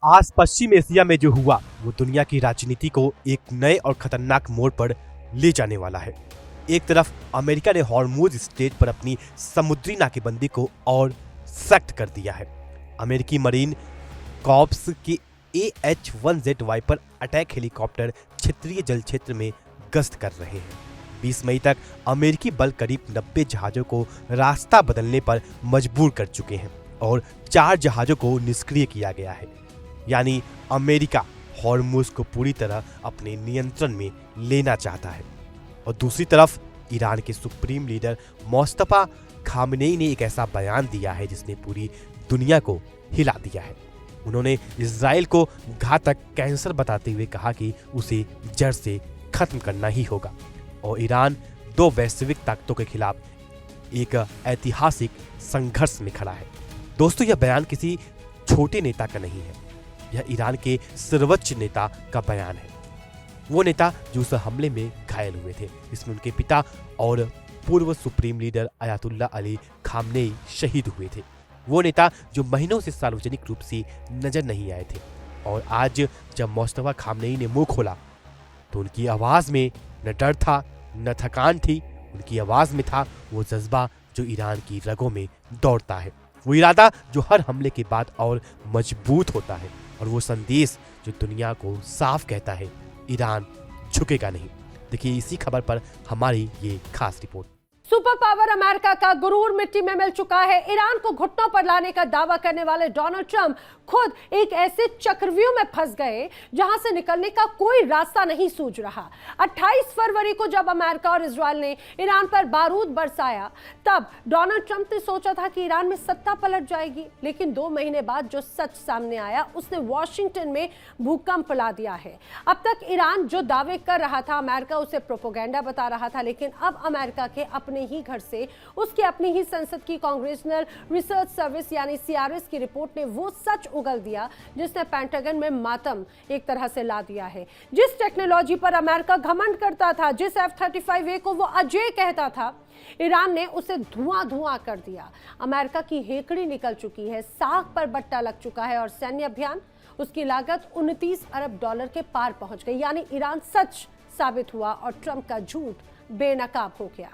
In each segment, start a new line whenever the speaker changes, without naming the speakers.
आज पश्चिम एशिया में जो हुआ वो दुनिया की राजनीति को एक नए और खतरनाक मोड़ पर ले जाने वाला है। एक तरफ अमेरिका ने हॉर्मुज स्ट्रेट पर अपनी समुद्री नाकेबंदी को और सख्त कर दिया है। अमेरिकी मरीन कॉर्प्स के AH-1Z वाइपर अटैक हेलीकॉप्टर क्षेत्रीय जल क्षेत्र में गश्त कर रहे हैं। 20 मई तक अमेरिकी बल करीब 90 जहाजों को रास्ता बदलने पर मजबूर कर चुके हैं और 4 जहाजों को निष्क्रिय किया गया है। यानी अमेरिका हॉर्मुज को पूरी तरह अपने नियंत्रण में लेना चाहता है। और दूसरी तरफ ईरान के सुप्रीम लीडर मुस्तफा खामनेई ने एक ऐसा बयान दिया है जिसने पूरी दुनिया को हिला दिया है। उन्होंने इजराइल को घातक कैंसर बताते हुए कहा कि उसे जड़ से खत्म करना ही होगा और ईरान 2 वैश्विक ताकतों के खिलाफ एक ऐतिहासिक संघर्ष में खड़ा है। दोस्तों, यह बयान किसी छोटे नेता का नहीं है, यह ईरान के सर्वोच्च नेता का बयान है। वो नेता जो उस हमले में घायल हुए थे, इसमें उनके पिता और पूर्व supreme leader Ayatollah Ali Khamenei शहीद हुए थे। वो नेता जो महीनों से सार्वजनिक रूप से नजर नहीं आए थे। और आज जब मुस्तफा खामनेई ने मुंह खोला तो उनकी आवाज में न डर था न थकान थी। उनकी आवाज में था वो जज्बा जो ईरान की रगों में दौड़ता है, वो इरादा जो हर हमले के बाद और मजबूत होता है, और वो संदेश जो दुनिया को साफ कहता है, ईरान झुकेगा नहीं। देखिए इसी खबर पर हमारी ये खास रिपोर्ट।
सुपर पावर अमेरिका का गुरूर मिट्टी में मिल चुका है। ईरान को घुटनों पर लाने का दावा करने वाले डोनाल्ड ट्रंप खुद एक ऐसे चक्रव्यूह में फंस गए जहां से निकलने का कोई रास्ता नहीं सूझ रहा। 28 फरवरी को जब अमेरिका और इजरायल ने ईरान पर बारूद बरसाया, तब डोनाल्ड ट्रंप ने सोचा था कि ईरान में सत्ता पलट जाएगी। लेकिन 2 महीने बाद जो सच सामने आया उसने वॉशिंगटन में भूकंप ला दिया है। अब तक ईरान जो दावे कर रहा था, अमेरिका उसे प्रोपोगेंडा बता रहा था, लेकिन अब अमेरिका के अपने ही घर से उसकी अपनी ही संसद की कांग्रेसनल रिसर्च सर्विस यानी CRS की रिपोर्ट ने वो सच उगल दिया जिसने पेंटागन में मातम एक तरह से ला दिया है। जिस टेक्नोलॉजी पर अमेरिका घमंड करता था, जिस F-35A को वो अजय कहता था, ईरान ने उसे धुआं कर दिया। अमेरिका की हेकड़ी निकल चुकी है, साख पर बट्टा लग चुका है और सैन्य अभियान उसकी लागत $29 अरब के पार पहुंच गई। यानी ईरान सच साबित हुआ और ट्रंप का झूठ बेनकाब हो गया।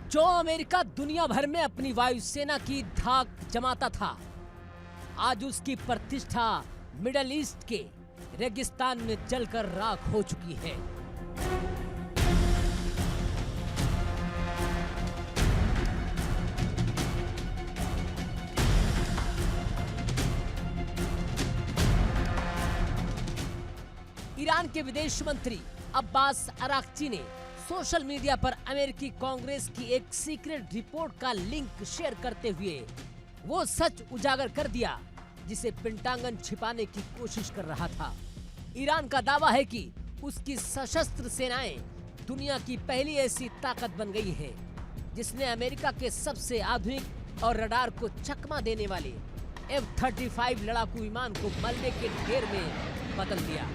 जो अमेरिका दुनिया भर में अपनी वायुसेना की धाक जमाता था, आज उसकी प्रतिष्ठा मिडल ईस्ट के रेगिस्तान में जलकर राख हो चुकी है। ईरान के विदेश मंत्री अब्बास अराक्ची ने सोशल मीडिया पर अमेरिकी कांग्रेस की एक सीक्रेट रिपोर्ट का लिंक शेयर करते हुए वो सच उजागर कर दिया जिसे पेंटागन छिपाने की कोशिश कर रहा था। ईरान का दावा है कि उसकी सशस्त्र सेनाएं दुनिया की पहली ऐसी ताकत बन गई है जिसने अमेरिका के सबसे आधुनिक और रडार को चकमा देने वाले F-35 लड़ाकू विमान को मलबे के ढेर में बदल दिया।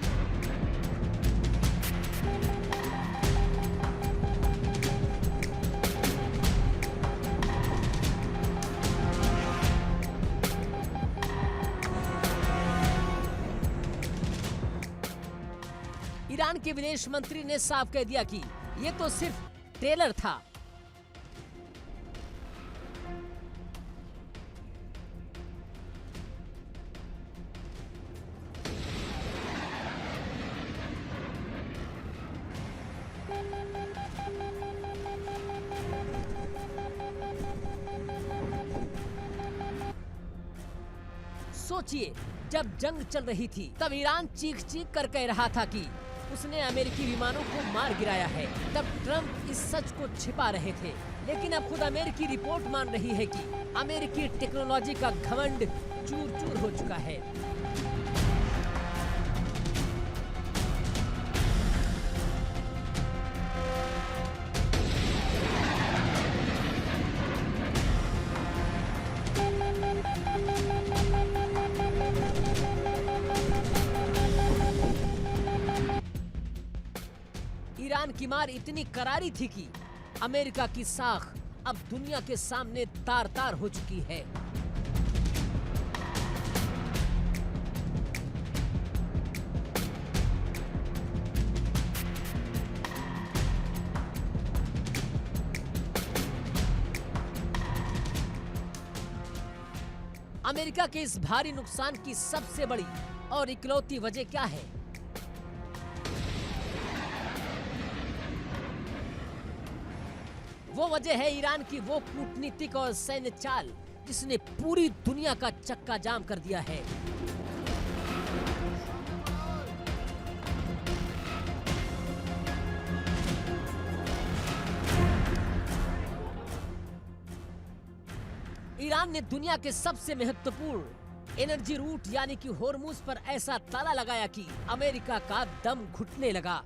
ईरान के विदेश मंत्री ने साफ कह दिया कि ये तो सिर्फ ट्रेलर था। सोचिए, जब जंग चल रही थी तब ईरान चीख कर कह रहा था कि उसने अमेरिकी विमानों को मार गिराया है। तब ट्रंप इस सच को छिपा रहे थे, लेकिन अब खुद अमेरिकी रिपोर्ट मान रही है कि अमेरिकी टेक्नोलॉजी का घमंड चूर-चूर हो चुका है। की मार इतनी करारी थी कि अमेरिका की साख अब दुनिया के सामने तार तार हो चुकी है। अमेरिका के इस भारी नुकसान की सबसे बड़ी और इकलौती वजह क्या है? वो वजह है ईरान की वो कूटनीतिक और सैन्य चाल जिसने पूरी दुनिया का चक्का जाम कर दिया है। ईरान ने दुनिया के सबसे महत्वपूर्ण एनर्जी रूट यानी कि होर्मुज पर ऐसा ताला लगाया कि अमेरिका का दम घुटने लगा।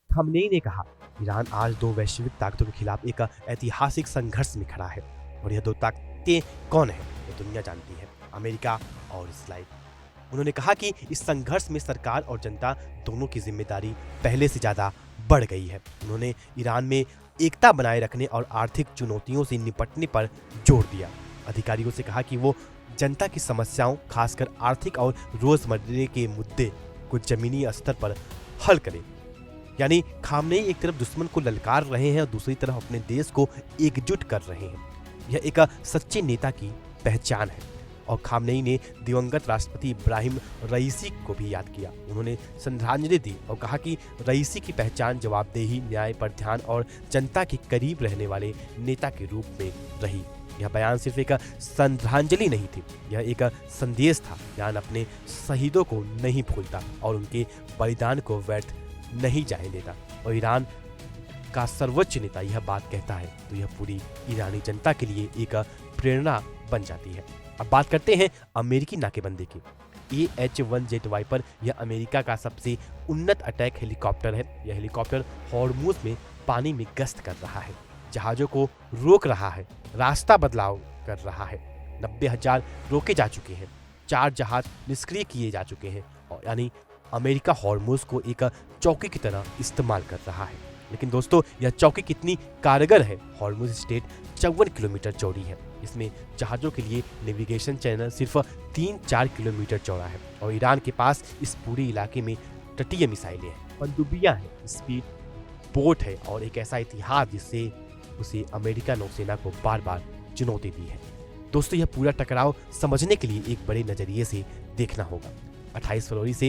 खामनेई ने कहा, ईरान आज दो वैश्विक ताकतों के खिलाफ एक ऐतिहासिक संघर्ष में खड़ा है और यह दो ताकतें कौन है ये दुनिया जानती है, अमेरिका और इस्राइल। उन्होंने कहा कि इस संघर्ष में सरकार और जनता दोनों की जिम्मेदारी पहले से ज्यादा बढ़ गई है। उन्होंने ईरान में एकता बनाए रखने और आर्थिक चुनौतियों से निपटने पर जोर दिया। अधिकारियों से कहा कि वो जनता की समस्याओं, खासकर आर्थिक और रोजमर्रा के मुद्दे को जमीनी स्तर पर हल करें। यानी खामनेई एक तरफ दुश्मन को ललकार रहे हैं और दूसरी तरफ अपने देश को एकजुट कर रहे हैं। यह एक सच्चे नेता की पहचान है। और खामनेई ने दिवंगत राष्ट्रपति इब्राहिम रईसी को भी याद किया। उन्होंने श्रद्धांजलि दी और कहा कि रईसी की पहचान जवाबदेही, न्याय पर ध्यान और जनता के करीब रहने वाले नेता के रूप में रही। यह बयान सिर्फ एक श्रद्धांजलि नहीं थी, यह एक संदेश था। ईरान अपने शहीदों को नहीं भूलता और उनके बलिदान को व्यर्थ नहीं जाने देता। और ईरान का सर्वोच्च नेता यह बात कहता है तो यह पूरी ईरानी जनता के लिए एक प्रेरणा बन जाती है। अब बात करते हैं अमेरिकी नाकेबंदी की। AH-1Z वाइपर यह अमेरिका का सबसे उन्नत अटैक हेलीकॉप्टर है। यह हेलीकॉप्टर हॉर्मुज में पानी में गश्त कर रहा है, जहाजों को रोक रहा है, रास्ता बदलाव कर रहा है। 90,000 रोके जा चुके हैं, 4 जहाज निष्क्रिय किए जा चुके हैं और यानी अमेरिका हॉर्मुज को एक चौकी की तरह इस्तेमाल कर रहा है। लेकिन दोस्तों, यह चौकी कितनी कारगर है? हॉर्मुज स्ट्रेट 54 किलोमीटर चौड़ी है। इसमें जहाजों के लिए नेविगेशन चैनल सिर्फ 3-4 किलोमीटर चौड़ा है और ईरान के पास इस पूरे इलाके में तटीय मिसाइलें हैं, पनडुब्बियां हैं, स्पीड बोट है और एक ऐसा इतिहास जिससे उसे अमेरिका नौसेना को बार बार चुनौती दी है। दोस्तों, यह पूरा टकराव समझने के लिए एक बड़े नजरिए से देखना होगा। 28 फरवरी से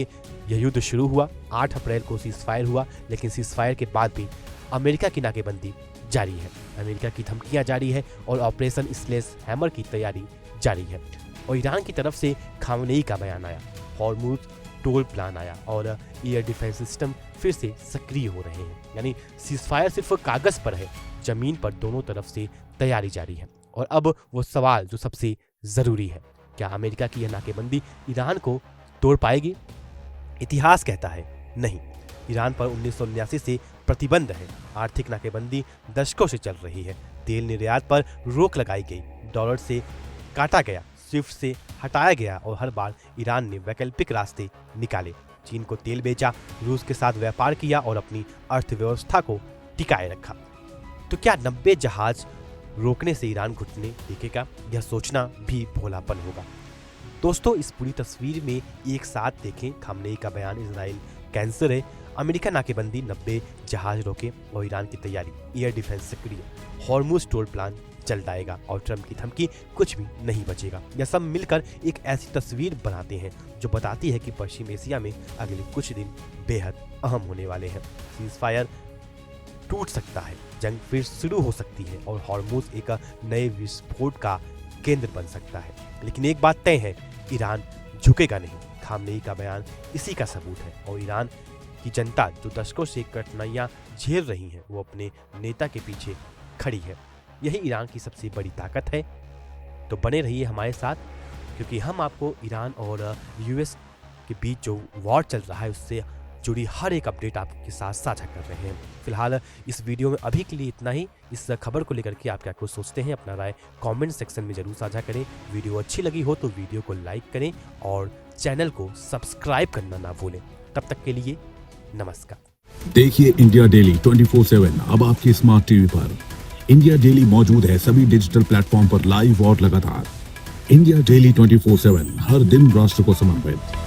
यह युद्ध शुरू हुआ, 8 अप्रैल को सीजफायर हुआ, लेकिन सीजफायर के बाद भी अमेरिका की नाकेबंदी जारी है। अमेरिका की धमकियां जारी है और ऑपरेशन स्लेश हैमर की तैयारी जारी है। और ईरान की तरफ से खामनेई का बयान आया, हॉर्मुज टोल प्लान आया और एयर डिफेंस सिस्टम फिर से सक्रिय हो रहे हैं। यानी सीजफायर सिर्फ कागज पर है, जमीन पर दोनों तरफ से तैयारी जारी है। और अब वो सवाल जो सबसे जरूरी है, क्या अमेरिका की यह नाकेबंदी ईरान को तोड़ पाएगी? इतिहास कहता है नहीं। ईरान पर 1979 से प्रतिबंध है, आर्थिक नाकेबंदी दशकों से चल रही है, तेल निर्यात पर रोक लगाई गई, डॉलर से काटा गया, स्विफ्ट से हटाया गया और हर बार ईरान ने वैकल्पिक रास्ते निकाले। चीन को तेल बेचा, रूस के साथ व्यापार किया और अपनी अर्थव्यवस्था को टिकाए रखा। तो क्या 90 जहाज रोकने से ईरान घुटने टेकेगा? यह सोचना भी भोलापन होगा। दोस्तों, इस पूरी तस्वीर में एक साथ देखें, खामनेई का बयान इजराइल कैंसर है, अमेरिका नाकेबंदी, 90 जहाज रोके और ईरान की तैयारी, एयर डिफेंस सक्रिय, हॉर्मुज टोल प्लान चल जाएगा और ट्रम्प की धमकी, कुछ भी नहीं बचेगा। यह सब मिलकर एक ऐसी तस्वीर बनाते हैं जो बताती है कि पश्चिम एशिया में अगले कुछ दिन बेहद अहम होने वाले हैं। सीजफायर टूट सकता है, जंग फिर शुरू हो सकती है और हॉर्मुज एक नए विस्फोट का केंद्र बन सकता है। लेकिन एक बात तय है, ईरान झुकेगा नहीं। खामनेई का बयान इसी का सबूत है। और ईरान की जनता जो दशकों से कठिनाइयां झेल रही हैं, वो अपने नेता के पीछे खड़ी है। यही ईरान की सबसे बड़ी ताकत है। तो बने रहिए हमारे साथ, क्योंकि हम आपको ईरान और यूएस के बीच जो वॉर चल रहा है उससे जुड़ी हर एक अपडेट आपके साथ साझा कर रहे हैं। फिलहाल इस वीडियो में अभी के लिए इतना ही। इस खबर को लेकर के आप क्या कुछ सोचते हैं, अपना राय कमेंट सेक्शन में जरूर साझा करें। वीडियो अच्छी लगी हो तो वीडियो को लाइक करें और चैनल को सब्सक्राइब करना ना भूलें। तब तक के लिए नमस्कार।
देखिए इंडिया डेली 24/7 अब आपके स्मार्ट टीवी पर। इंडिया डेली मौजूद है सभी डिजिटल प्लेटफॉर्म पर लाइव और लगातार। इंडिया डेली 24/7 हर दिन राष्ट्र को समर्पित।